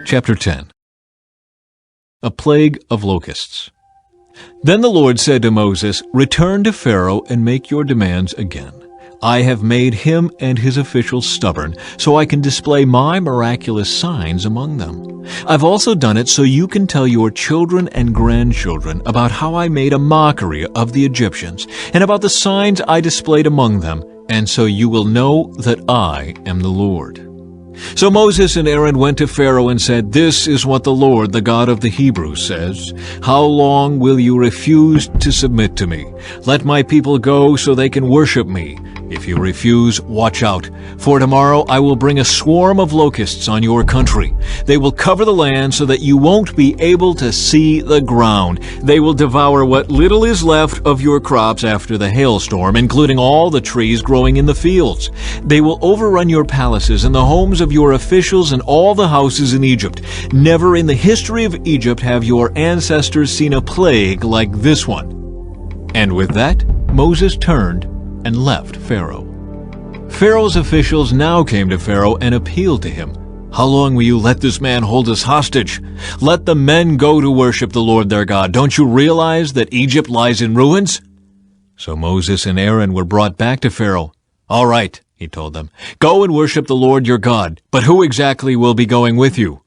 Chapter 10. A plague of locusts. Then the Lord said to Moses, "Return to Pharaoh and make your demands again. I have made him and his officials stubborn, so I can display my miraculous signs among them. I've also done it so you can tell your children and grandchildren about how I made a mockery of the Egyptians and about the signs I displayed among them, and so you will know that I am the Lord." So Moses and Aaron went to Pharaoh and said, "This is what the Lord, the God of the Hebrews, says. How long will you refuse to submit to me? Let my people go so they can worship me. If you refuse, watch out, for tomorrow I will bring a swarm of locusts on your country. They will cover the land so that you won't be able to see the ground. They will devour what little is left of your crops after the hailstorm, including all the trees growing in the fields. They will overrun your palaces and the homes of your officials and all the houses in Egypt. Never in the history of Egypt have your ancestors seen a plague like this one." And with that, Moses turned and left Pharaoh. Pharaoh's officials now came to Pharaoh and appealed to him. "How long will you let this man hold us hostage? Let the men go to worship the Lord their God. Don't you realize that Egypt lies in ruins?" So Moses and Aaron were brought back to Pharaoh. "All right," he told them, "go and worship the Lord your God. But who exactly will be going with you?"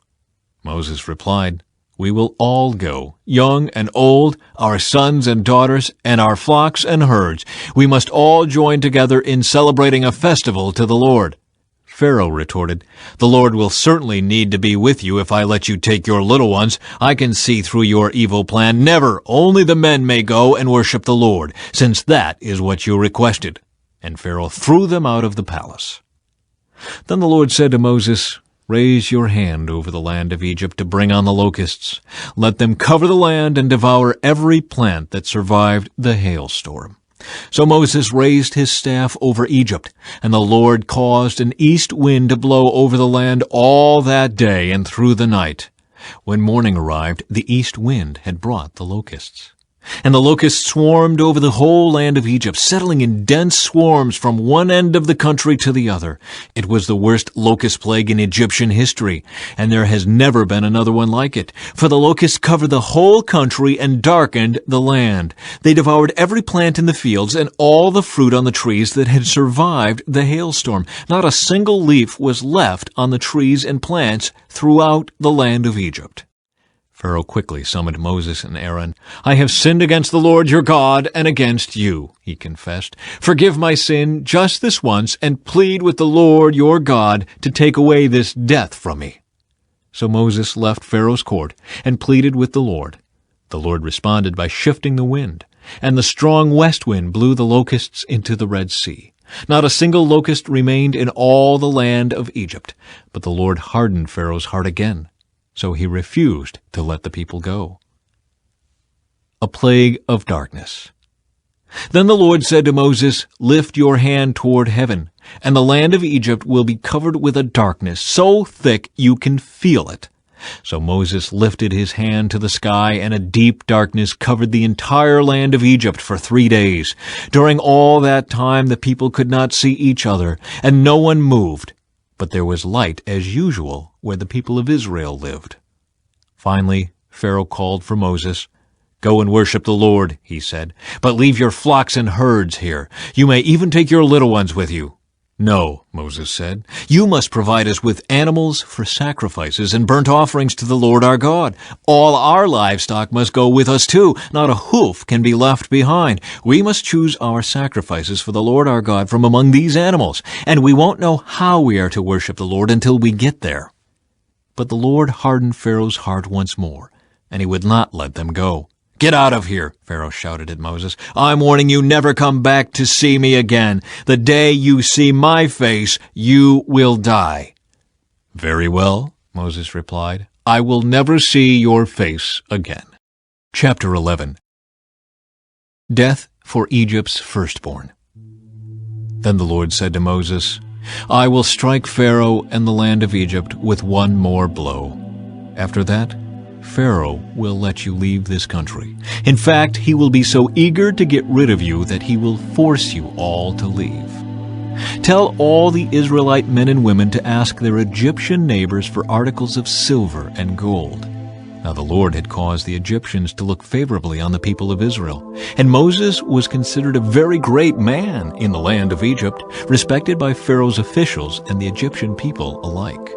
Moses replied, "We will all go, young and old, our sons and daughters, and our flocks and herds. We must all join together in celebrating a festival to the Lord." Pharaoh retorted, "The Lord will certainly need to be with you if I let you take your little ones. I can see through your evil plan. Never, only the men may go and worship the Lord, since that is what you requested." And Pharaoh threw them out of the palace. Then the Lord said to Moses, "Raise your hand over the land of Egypt to bring on the locusts. Let them cover the land and devour every plant that survived the hailstorm." So Moses raised his staff over Egypt, and the Lord caused an east wind to blow over the land all that day and through the night. When morning arrived, the east wind had brought the locusts. And the locusts swarmed over the whole land of Egypt, settling in dense swarms from one end of the country to the other. It was the worst locust plague in Egyptian history, and there has never been another one like it. For the locusts covered the whole country and darkened the land. They devoured every plant in the fields and all the fruit on the trees that had survived the hailstorm. Not a single leaf was left on the trees and plants throughout the land of Egypt. Pharaoh quickly summoned Moses and Aaron. "I have sinned against the Lord your God and against you," he confessed. "Forgive my sin just this once and plead with the Lord your God to take away this death from me." So Moses left Pharaoh's court and pleaded with the Lord. The Lord responded by shifting the wind, and the strong west wind blew the locusts into the Red Sea. Not a single locust remained in all the land of Egypt, but the Lord hardened Pharaoh's heart again. So he refused to let the people go. A plague of darkness. Then the Lord said to Moses, "Lift your hand toward heaven, and the land of Egypt will be covered with a darkness so thick you can feel it." So Moses lifted his hand to the sky, and a deep darkness covered the entire land of Egypt for 3 days. During all that time the people could not see each other, and no one moved. But there was light as usual where the people of Israel lived. Finally, Pharaoh called for Moses. "Go and worship the Lord," he said, "but leave your flocks and herds here. You may even take your little ones with you." "No," Moses said, "you must provide us with animals for sacrifices and burnt offerings to the Lord our God. All our livestock must go with us too. Not a hoof can be left behind. We must choose our sacrifices for the Lord our God from among these animals, and we won't know how we are to worship the Lord until we get there." But the Lord hardened Pharaoh's heart once more, and he would not let them go. "Get out of here," Pharaoh shouted at Moses. "I'm warning you, never come back to see me again. The day you see my face, you will die." "Very well," Moses replied. "I will never see your face again." Chapter 11. Death for Egypt's firstborn. Then the Lord said to Moses, "I will strike Pharaoh and the land of Egypt with one more blow. After that, Pharaoh will let you leave this country. In fact, he will be so eager to get rid of you that he will force you all to leave." Tell all the Israelite men and women to ask their Egyptian neighbors for articles of silver and gold." Now the Lord had caused the Egyptians to look favorably on the people of Israel, and Moses was considered a very great man in the land of Egypt, respected by Pharaoh's officials and the Egyptian people alike.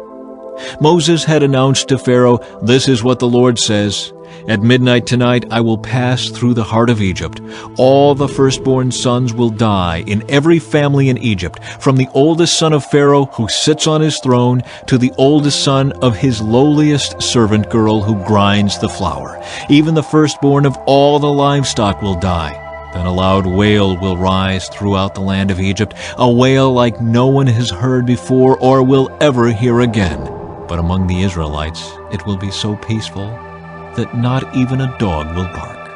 Moses had announced to Pharaoh, "This is what the Lord says, at midnight tonight I will pass through the heart of Egypt. All the firstborn sons will die in every family in Egypt, from the oldest son of Pharaoh who sits on his throne to the oldest son of his lowliest servant girl who grinds the flour. Even the firstborn of all the livestock will die. Then a loud wail will rise throughout the land of Egypt, a wail like no one has heard before or will ever hear again. But among the Israelites it will be so peaceful that not even a dog will bark.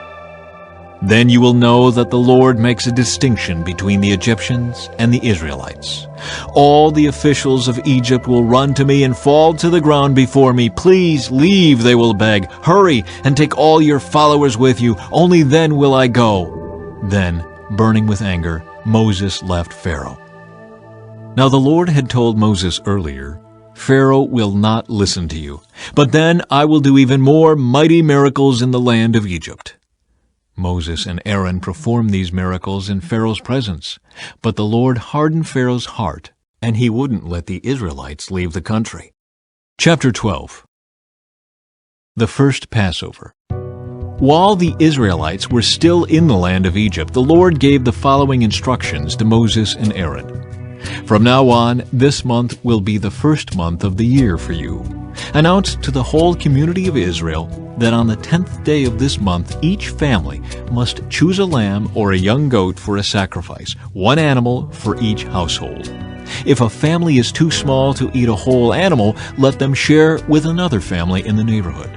Then you will know that the Lord makes a distinction between the Egyptians and the Israelites. All the officials of Egypt will run to me and fall to the ground before me. 'Please leave,' they will beg. 'Hurry and take all your followers with you. Only then will I go.'" Then, burning with anger, Moses left Pharaoh. Now the Lord had told Moses earlier, "Pharaoh will not listen to you, but then I will do even more mighty miracles in the land of Egypt." Moses and Aaron performed these miracles in Pharaoh's presence, but the Lord hardened Pharaoh's heart, and he wouldn't let the Israelites leave the country. Chapter 12. The First Passover. While the Israelites were still in the land of Egypt, the Lord gave the following instructions to Moses and Aaron. "From now on, this month will be the first month of the year for you. Announce to the whole community of Israel that on the 10th day of this month each family must choose a lamb or a young goat for a sacrifice, one animal for each household. If a family is too small to eat a whole animal, let them share with another family in the neighborhood.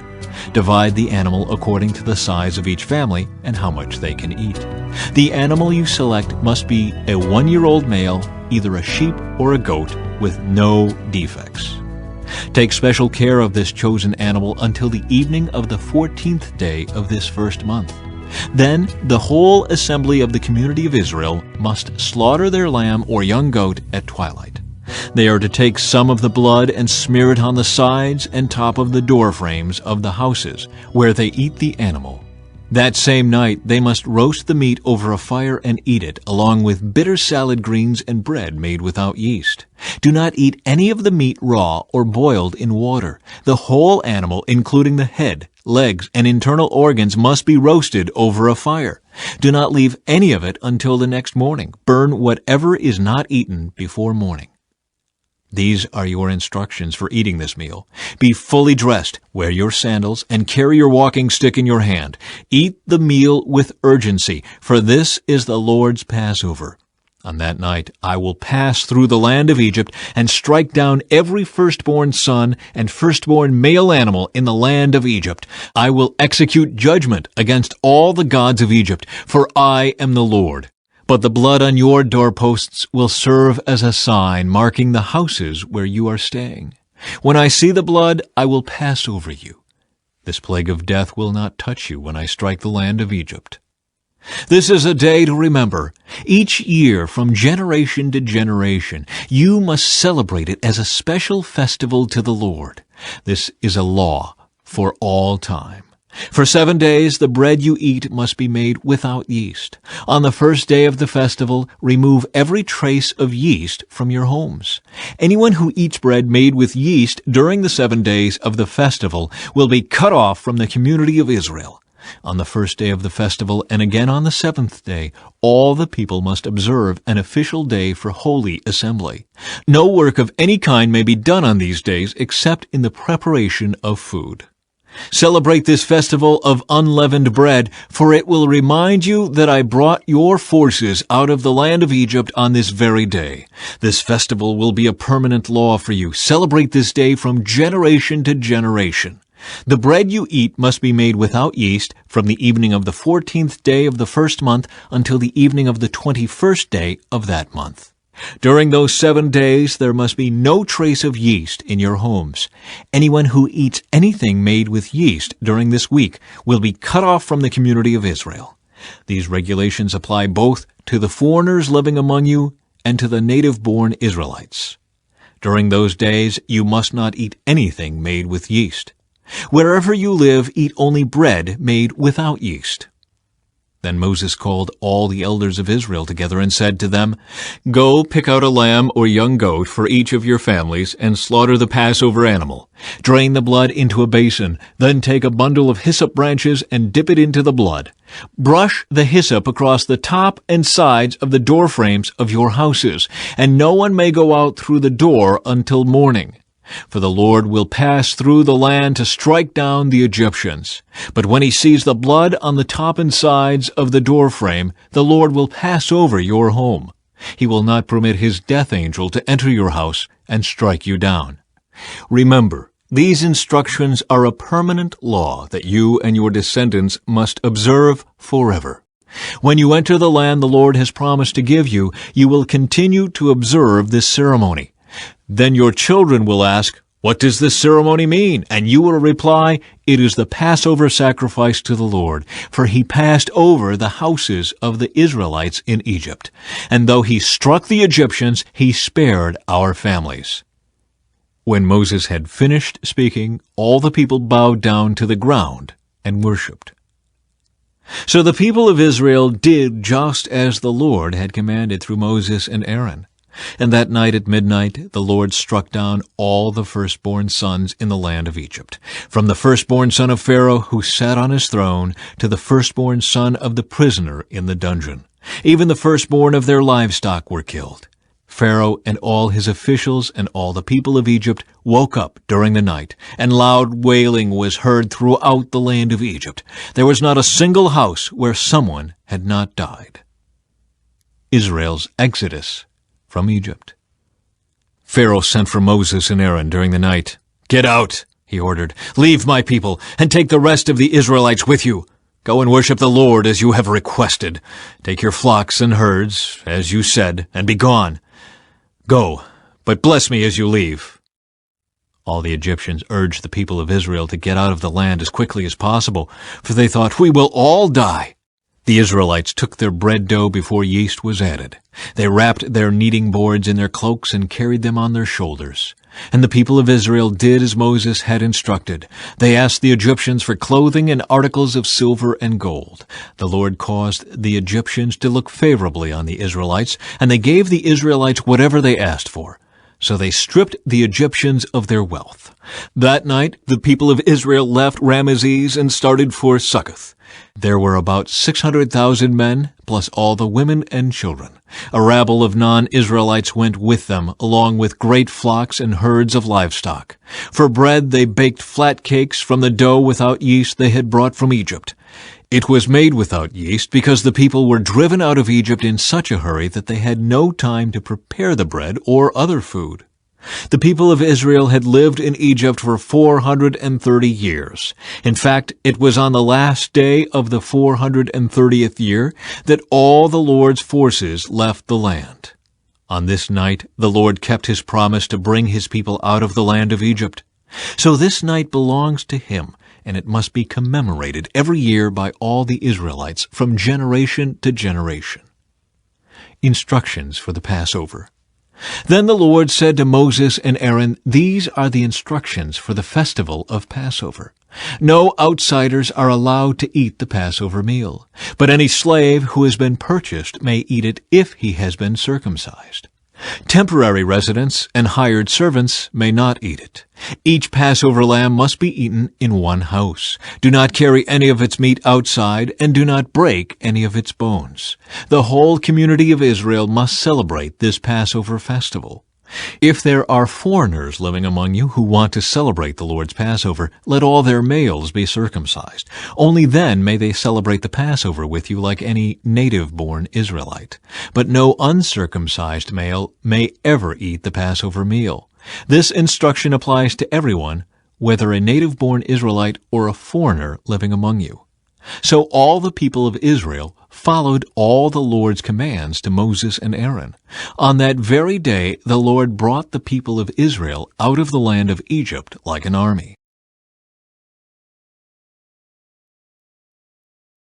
Divide the animal according to the size of each family and how much they can eat. The animal you select must be a 1-year-old male, either a sheep or a goat, with no defects. Take special care of this chosen animal until the evening of the 14th day of this first month. Then the whole assembly of the community of Israel must slaughter their lamb or young goat at twilight. They are to take some of the blood and smear it on the sides and top of the door frames of the houses where they eat the animal. That same night they must roast the meat over a fire and eat it, along with bitter salad greens and bread made without yeast. Do not eat any of the meat raw or boiled in water. The whole animal, including the head, legs, and internal organs, must be roasted over a fire. Do not leave any of it until the next morning. Burn whatever is not eaten before morning. These are your instructions for eating this meal. Be fully dressed, wear your sandals, and carry your walking stick in your hand. Eat the meal with urgency, for this is the Lord's Passover. On that night I will pass through the land of Egypt and strike down every firstborn son and firstborn male animal in the land of Egypt. I will execute judgment against all the gods of Egypt, for I am the Lord. But the blood on your doorposts will serve as a sign marking the houses where you are staying. When I see the blood, I will pass over you. This plague of death will not touch you when I strike the land of Egypt. This is a day to remember. Each year, from generation to generation, you must celebrate it as a special festival to the Lord. This is a law for all time. For 7 days the bread you eat must be made without yeast. On the first day of the festival, remove every trace of yeast from your homes. Anyone who eats bread made with yeast during the 7 days of the festival will be cut off from the community of Israel. On the first day of the festival and again on the 7th day, all the people must observe an official day for holy assembly. No work of any kind may be done on these days except in the preparation of food. Celebrate this festival of unleavened bread, for it will remind you that I brought your forces out of the land of Egypt on this very day. This festival will be a permanent law for you. Celebrate this day from generation to generation. The bread you eat must be made without yeast from the evening of the 14th day of the first month until the evening of the 21st day of that month. During those 7 days there must be no trace of yeast in your homes. Anyone who eats anything made with yeast during this week will be cut off from the community of Israel. These regulations apply both to the foreigners living among you and to the native-born Israelites. During those days you must not eat anything made with yeast. Wherever you live, eat only bread made without yeast." Then Moses called all the elders of Israel together and said to them, "Go pick out a lamb or young goat for each of your families and slaughter the Passover animal. Drain the blood into a basin, then take a bundle of hyssop branches and dip it into the blood. Brush the hyssop across the top and sides of the door frames of your houses, and no one may go out through the door until morning. For the Lord will pass through the land to strike down the Egyptians. But when he sees the blood on the top and sides of the doorframe, the Lord will pass over your home. He will not permit his death angel to enter your house and strike you down. Remember, these instructions are a permanent law that you and your descendants must observe forever. When you enter the land the Lord has promised to give you, you will continue to observe this ceremony. Then your children will ask, 'What does this ceremony mean?' And you will reply, 'It is the Passover sacrifice to the Lord, for he passed over the houses of the Israelites in Egypt. And though he struck the Egyptians, he spared our families.'" When Moses had finished speaking, all the people bowed down to the ground and worshipped. So the people of Israel did just as the Lord had commanded through Moses and Aaron. And that night at midnight the Lord struck down all the firstborn sons in the land of Egypt, from the firstborn son of Pharaoh who sat on his throne to the firstborn son of the prisoner in the dungeon. Even the firstborn of their livestock were killed. Pharaoh and all his officials and all the people of Egypt woke up during the night, and loud wailing was heard throughout the land of Egypt. There was not a single house where someone had not died. Israel's exodus from Egypt. Pharaoh sent for Moses and Aaron during the night. "Get out," he ordered. "Leave my people, and take the rest of the Israelites with you. Go and worship the Lord as you have requested. Take your flocks and herds, as you said, and be gone. Go, but bless me as you leave." All the Egyptians urged the people of Israel to get out of the land as quickly as possible, for they thought, "We will all die." The Israelites took their bread dough before yeast was added. They wrapped their kneading boards in their cloaks and carried them on their shoulders. And the people of Israel did as Moses had instructed. They asked the Egyptians for clothing and articles of silver and gold. The Lord caused the Egyptians to look favorably on the Israelites, and they gave the Israelites whatever they asked for. So they stripped the Egyptians of their wealth. That night the people of Israel left Ramesses and started for Succoth. There were about 600,000 men, plus all the women and children. A rabble of non-Israelites went with them, along with great flocks and herds of livestock. For bread they baked flat cakes from the dough without yeast they had brought from Egypt. It was made without yeast because the people were driven out of Egypt in such a hurry that they had no time to prepare the bread or other food. The people of Israel had lived in Egypt for 430 years. In fact, it was on the last day of the 430th year that all the Lord's forces left the land. On this night, the Lord kept his promise to bring his people out of the land of Egypt. So this night belongs to him, and it must be commemorated every year by all the Israelites from generation to generation. Instructions for the Passover. Then the Lord said to Moses and Aaron, "These are the instructions for the festival of Passover. No outsiders are allowed to eat the Passover meal, but any slave who has been purchased may eat it if he has been circumcised. Temporary residents and hired servants may not eat it. Each Passover lamb must be eaten in one house. Do not carry any of its meat outside, and do not break any of its bones. The whole community of Israel must celebrate this Passover festival. If there are foreigners living among you who want to celebrate the Lord's Passover, let all their males be circumcised. Only then may they celebrate the Passover with you like any native-born Israelite. But no uncircumcised male may ever eat the Passover meal. This instruction applies to everyone, whether a native-born Israelite or a foreigner living among you." So all the people of Israel followed all the Lord's commands to Moses and Aaron. On that very day the Lord brought the people of Israel out of the land of Egypt like an army.